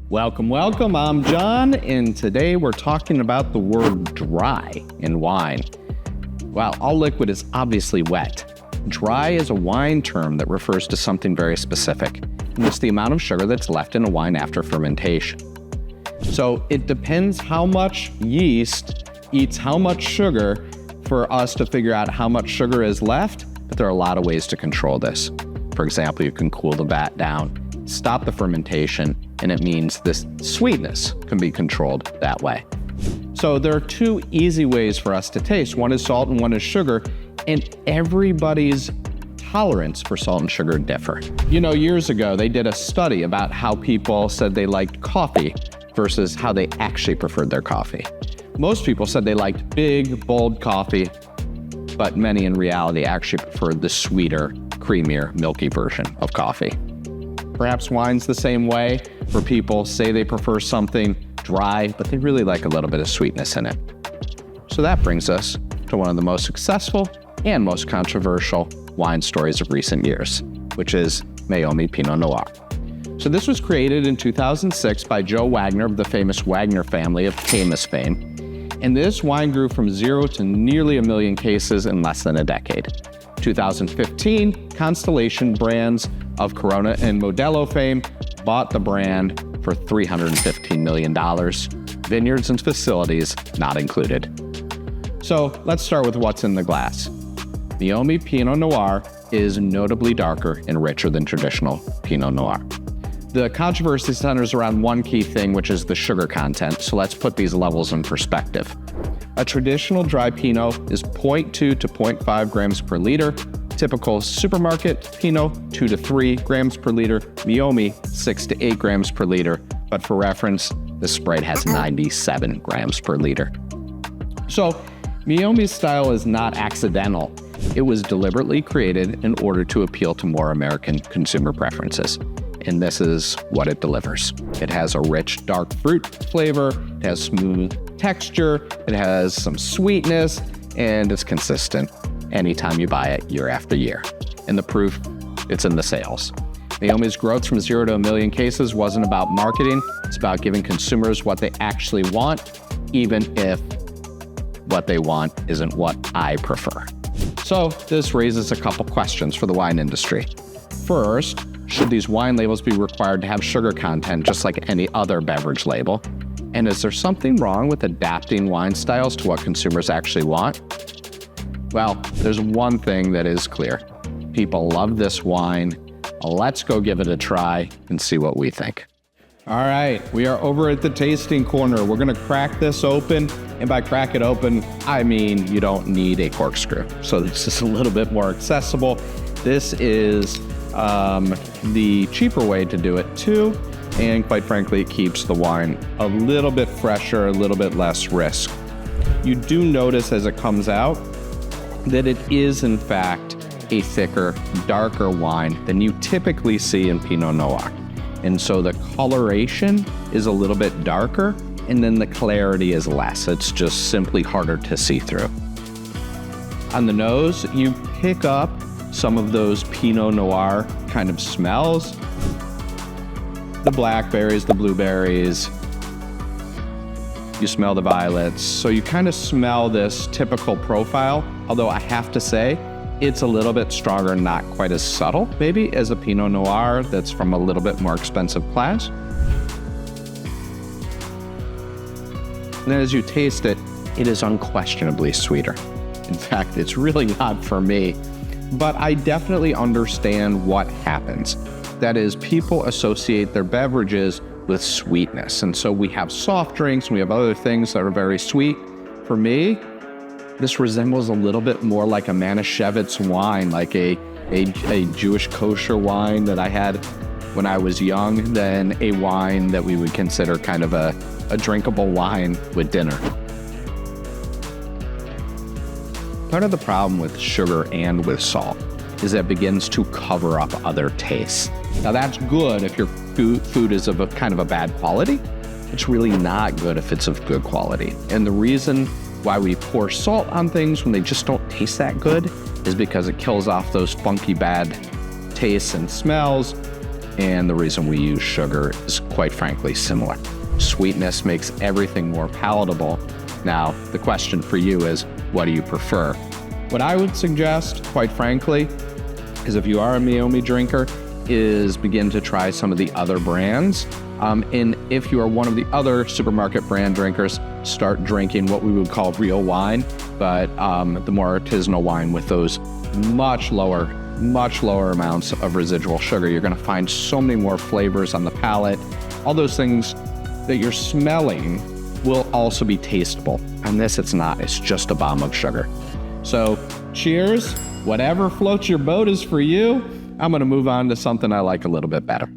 Welcome, welcome. I'm John, and today we're talking about the word dry in wine. Well, all liquid is obviously wet. Dry is a wine term that refers to something very specific, and it's the amount of sugar that's left in a wine after fermentation. So it depends how much yeast eats how much sugar for us to figure out how much sugar is left, but there are a lot of ways to control this. For example, you can cool the vat down, stop the fermentation, and it means this sweetness can be controlled that way. So there are two easy ways for us to taste. One is salt and one is sugar, and everybody's tolerance for salt and sugar differ. You know, years ago, they did a study about how people said they liked coffee versus how they actually preferred their coffee. Most people said they liked big, bold coffee, but many in reality actually preferred the sweeter, creamier, milky version of coffee. Perhaps wine's the same way, where people say they prefer something dry, but they really like a little bit of sweetness in it. So that brings us to one of the most successful and most controversial wine stories of recent years, which is Meiomi Pinot Noir. So this was created in 2006 by Joe Wagner of the famous Wagner family of Caymus fame. And this wine grew from 0 to nearly 1 million cases in less than a decade. 2015, Constellation brands of Corona and Modelo fame bought the brand for $315 million, vineyards and facilities not included. So let's start with what's in the glass. Meiomi Pinot Noir is notably darker and richer than traditional Pinot Noir. The controversy centers around one key thing, which is the sugar content, so let's put these levels in perspective. A traditional dry Pinot is 0.2 to 0.5 grams per liter. Typical supermarket Pinot, 2 to 3 grams per liter. Meiomi, 6 to 8 grams per liter. But for reference, the Sprite has 97 grams per liter. So Meiomi's style is not accidental. It was deliberately created in order to appeal to more American consumer preferences. And this is what it delivers. It has a rich, dark fruit flavor, it has smooth texture, it has some sweetness, and it's consistent anytime you buy it year after year. And the proof, it's in the sales. Meiomi's growth from 0 to 1 million cases wasn't about marketing, it's about giving consumers what they actually want, even if what they want isn't what I prefer. So this raises a couple questions for the wine industry. First, should these wine labels be required to have sugar content just like any other beverage label? And is there something wrong with adapting wine styles to what consumers actually want? Well, there's one thing that is clear. People love this wine. Let's go give it a try and see what we think. All right, we are over at the tasting corner. We're gonna crack this open. And by crack it open, I mean you don't need a corkscrew. So this is a little bit more accessible. This is the cheaper way to do it too. And quite frankly, it keeps the wine a little bit fresher, a little bit less risk. You do notice as it comes out that it is in fact a thicker, darker wine than you typically see in Pinot Noir. And so the coloration is a little bit darker, and then the clarity is less. It's just simply harder to see through. On the nose, you pick up some of those Pinot Noir kind of smells. The blackberries, the blueberries. You smell the violets. So you kind of smell this typical profile, although I have to say, it's a little bit stronger, not quite as subtle, maybe, as a Pinot Noir that's from a little bit more expensive class. And then as you taste it, it is unquestionably sweeter. In fact, it's really not for me. But I definitely understand what happens. That is, people associate their beverages with sweetness. And so we have soft drinks, and we have other things that are very sweet. For me, this resembles a little bit more like a Manischewitz wine, like a Jewish kosher wine that I had when I was young, than a wine that we would consider kind of a drinkable wine with dinner. Part of the problem with sugar and with salt is that it begins to cover up other tastes. Now that's good if your food is of a kind of a bad quality. It's really not good if it's of good quality. And the reason why we pour salt on things when they just don't taste that good is because it kills off those funky bad tastes and smells. And the reason we use sugar is quite frankly similar. Sweetness makes everything more palatable. Now, the question for you is, what do you prefer? What I would suggest, quite frankly, is if you are a Meiomi drinker, is begin to try some of the other brands. And if you are one of the other supermarket brand drinkers, start drinking what we would call real wine, but the more artisanal wine with those much lower amounts of residual sugar. You're going to find so many more flavors on the palate. All those things that you're smelling will also be tasteable. And this, it's not. It's just a bomb of sugar. So cheers. Whatever floats your boat is for you. I'm going to move on to something I like a little bit better.